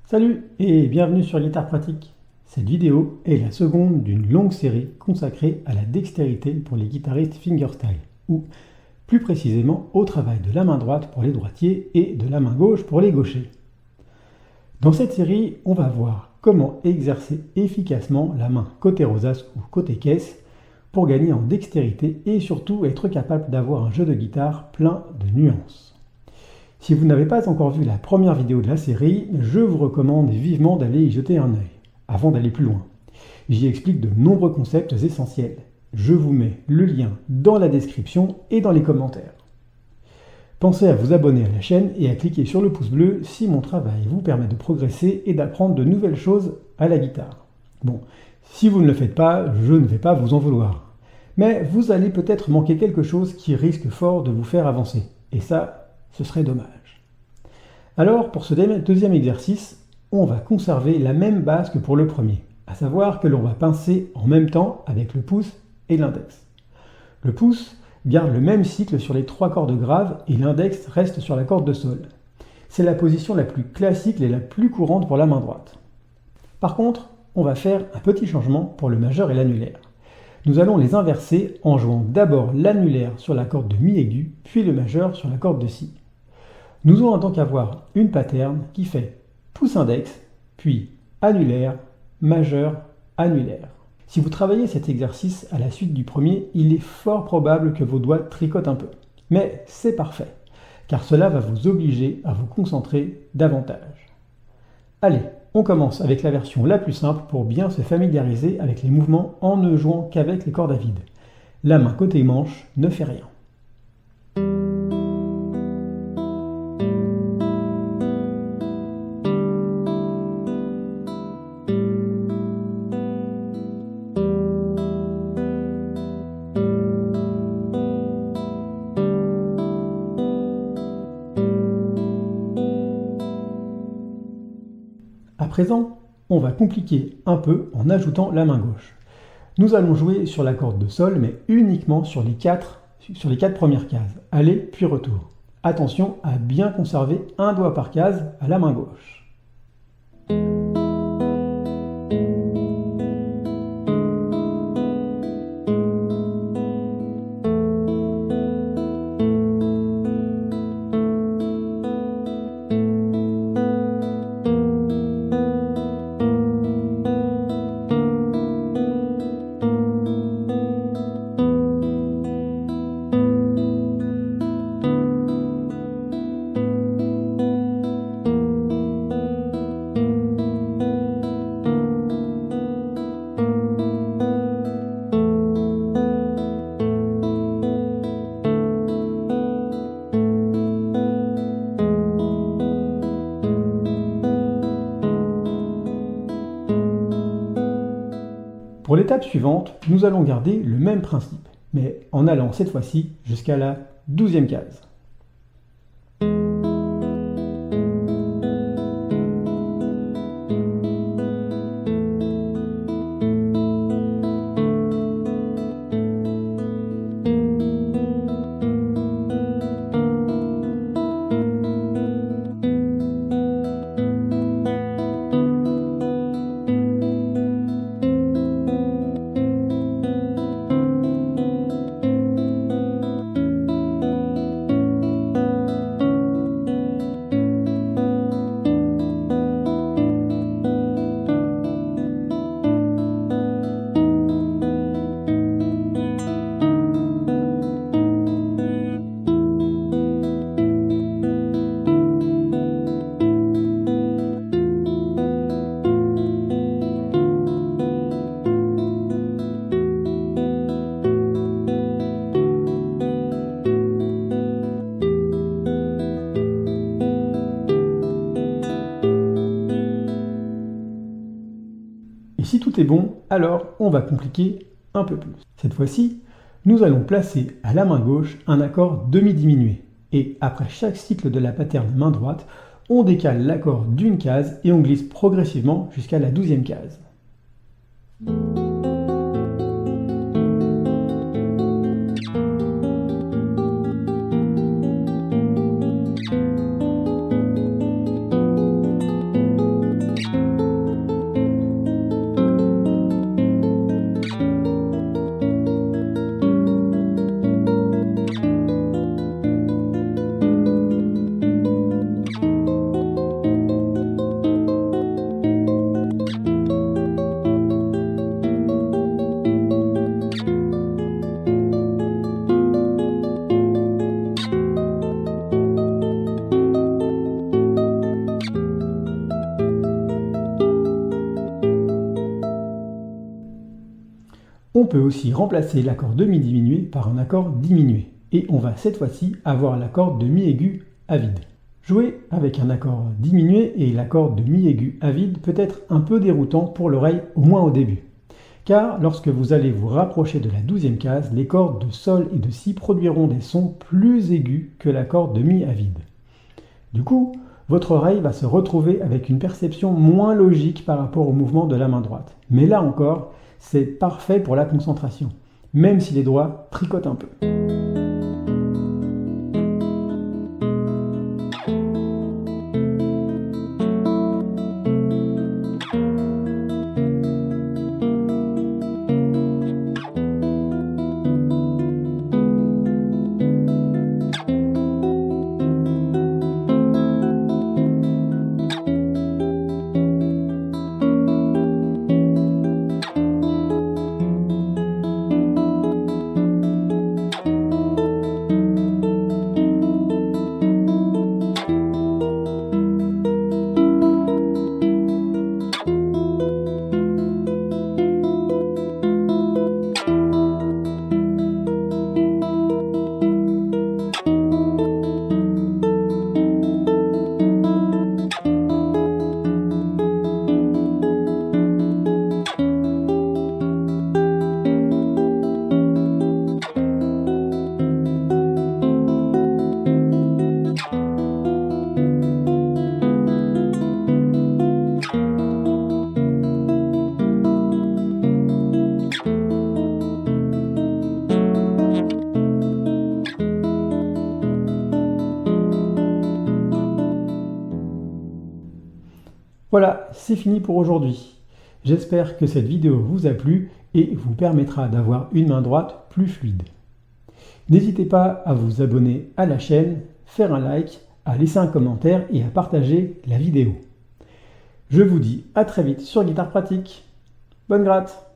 Salut et bienvenue sur Guitare Pratique. Cette vidéo est la seconde d'une longue série consacrée à la dextérité pour les guitaristes fingerstyle, ou plus précisément au travail de la main droite pour les droitiers et de la main gauche pour les gauchers. Dans cette série, on va voir comment exercer efficacement la main côté rosace ou côté caisse pour gagner en dextérité et surtout être capable d'avoir un jeu de guitare plein de nuances. Si vous n'avez pas encore vu la première vidéo de la série, je vous recommande vivement d'aller y jeter un œil, avant d'aller plus loin. J'y explique de nombreux concepts essentiels. Je vous mets le lien dans la description et dans les commentaires. Pensez à vous abonner à la chaîne et à cliquer sur le pouce bleu si mon travail vous permet de progresser et d'apprendre de nouvelles choses à la guitare. Bon, si vous ne le faites pas, je ne vais pas vous en vouloir. Mais vous allez peut-être manquer quelque chose qui risque fort de vous faire avancer. Et ça, ce serait dommage. Alors, pour ce deuxième exercice, on va conserver la même base que pour le premier, à savoir que l'on va pincer en même temps avec le pouce et l'index. Le pouce garde le même cycle sur les 3 cordes graves et l'index reste sur la corde de sol. C'est la position la plus classique et la plus courante pour la main droite. Par contre, on va faire un petit changement pour le majeur et l'annulaire. Nous allons les inverser en jouant d'abord l'annulaire sur la corde de mi aigu, puis le majeur sur la corde de si. Nous aurons donc avoir une pattern qui fait pouce index, puis annulaire, majeur, annulaire. Si vous travaillez cet exercice à la suite du premier, il est fort probable que vos doigts tricotent un peu. Mais c'est parfait, car cela va vous obliger à vous concentrer davantage. Allez, on commence avec la version la plus simple pour bien se familiariser avec les mouvements en ne jouant qu'avec les cordes à vide. La main côté manche ne fait rien. À présent, on va compliquer un peu en ajoutant la main gauche. Nous allons jouer sur la corde de sol, mais uniquement sur les 4 premières cases. Aller puis retour. Attention à bien conserver un doigt par case à la main gauche. Pour l'étape suivante, nous allons garder le même principe, mais en allant cette fois-ci jusqu'à la 12e case. Et si tout est bon, alors on va compliquer un peu plus. Cette fois-ci, nous allons placer à la main gauche un accord demi-diminué. Et après chaque cycle de la pattern main droite, on décale l'accord d'une case et on glisse progressivement jusqu'à la 12e case. On peut aussi remplacer l'accord de mi diminué par un accord diminué. Et on va cette fois-ci avoir l'accord de mi aigu à vide. Jouer avec un accord diminué et l'accord de mi aigu à vide peut être un peu déroutant pour l'oreille, au moins au début. Car lorsque vous allez vous rapprocher de la 12e case, les cordes de sol et de si produiront des sons plus aigus que l'accord de mi à vide. Du coup, votre oreille va se retrouver avec une perception moins logique par rapport au mouvement de la main droite. Mais là encore, c'est parfait pour la concentration, même si les doigts tricotent un peu. Voilà, c'est fini pour aujourd'hui. J'espère que cette vidéo vous a plu et vous permettra d'avoir une main droite plus fluide. N'hésitez pas à vous abonner à la chaîne, faire un like, à laisser un commentaire et à partager la vidéo. Je vous dis à très vite sur Guitare Pratique. Bonne gratte!